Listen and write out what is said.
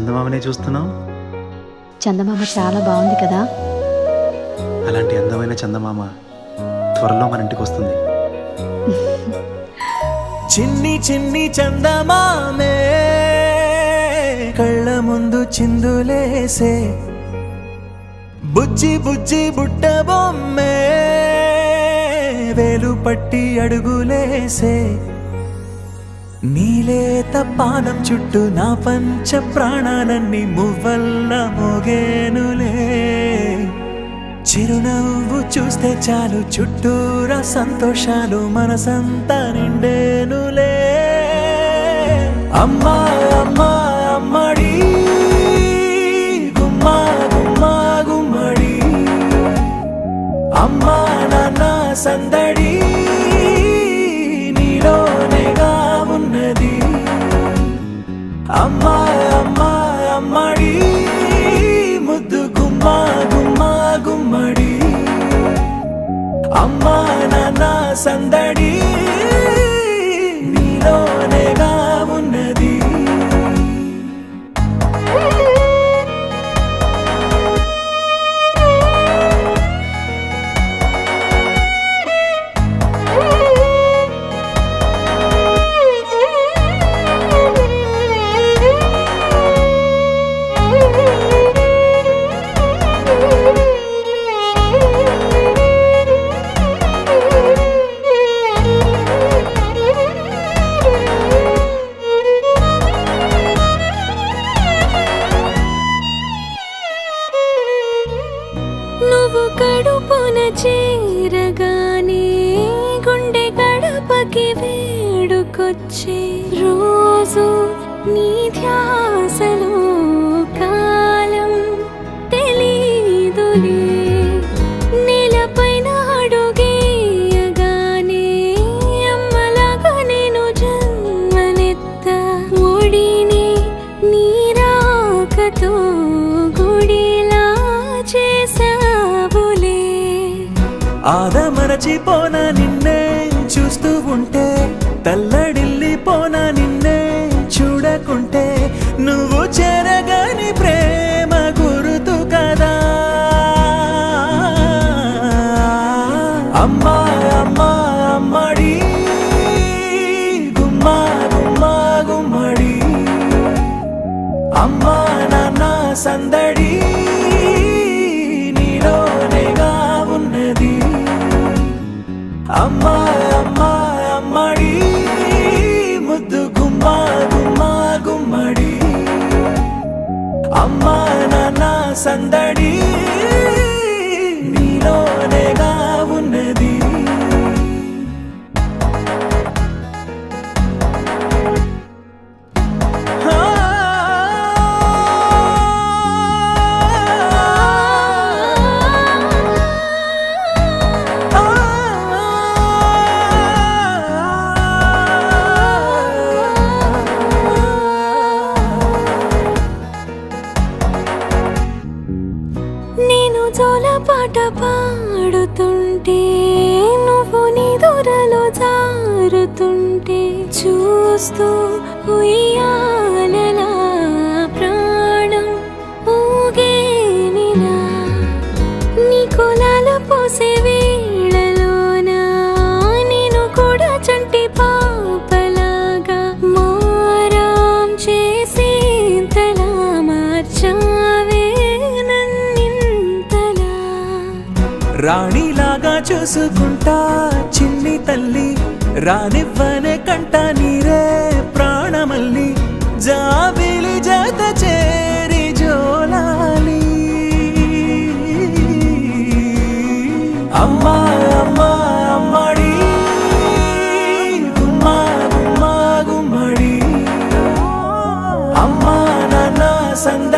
చందమామనే చూస్తున్నావు? చందమామ చాలా బాగుంది కదా. అలాంటి అందమైన చందమామ త్వరలో మన ఇంటికి వస్తుంది. చిన్ని చిన్ని చందమామే కళ్ళ ముందు చిందులేసే, బుజ్జి బుజ్జి బుట్ట బొమ్మే వేలు పట్టి అడుగులేసే, నీలేత పానం చుట్టూ నా పంచ ప్రాణాలన్నీ మువ్వల్ల మోగేనులే. చిరునవ్వు చూస్తే చాలు చుట్టూరా సంతోషాలు మనసంతా నిండేనులే. అమ్మా అమ్మా అమ్మడి గుమ్మా గుమ్మా గుమ్మడి, అమ్మా నాన్న సందడి నీలోనేగా ఉన్నది. అమ్మా అమ్మా అమ్మడి ముద్దు గుమ్మా గుమ్మా గుమ్మడి, అమ్మా నాన్న సందడి నీలోనేగా ఉన్నది. నువ్వు కడుపున చేరగానే గుండె గడపకి వేడుకొచ్చే, రోజు నీ ధ్యాసలో కాలం తెలీదులే. నేలపైన అడుగేయగానే అమ్మలాగా నేను జన్మనెత్త, ఒడిని నీ రాకతో గుడిలా చేసావులే. ఆదమరచిపోన నిన్నే చూస్తూ ఉంటే, తల్లడిల్లిపోన నిన్నే చూడకుంటే, నువ్వు చెరగని ప్రేమ గురుతు కదా. అమ్మా అమ్మా అమ్మడి గుమ్మా గుమ్మా గుమ్మడి, అమ్మా నాన్న సందడి నీలోనేగా ఉన్నది. అమ్మా అమ్మా అమ్మడి ముద్దు గుమ్మా గుమ్మా గుమ్మడి, అమ్మా నాన్న సందడి నీలోనేగా ఉన్నది. నేను జోలపాట పాడుతుంటే, నువ్వు నీ దూరలో జారుతుంటే, చూస్తూ ఉయ్యాలలా ప్రాణం ఊగేనిలా. నీ కులాల పోసే వేళలోన నేను కూడా చంటి పాపలాగా మారాం చేసేంతలా మార్చావే నన్నింతలా. రాణిలాగా చూసుకుంటా చిన్ని తల్లి, రానివ్వనే కంట నీరే ప్రాణమల్లి, జాబిలి జత చేరి జోలాలి. అమ్మా అమ్మా అమ్మడి గుమ్మా గుమ్మా గుమ్మడి, అమ్మా నాన్న సంద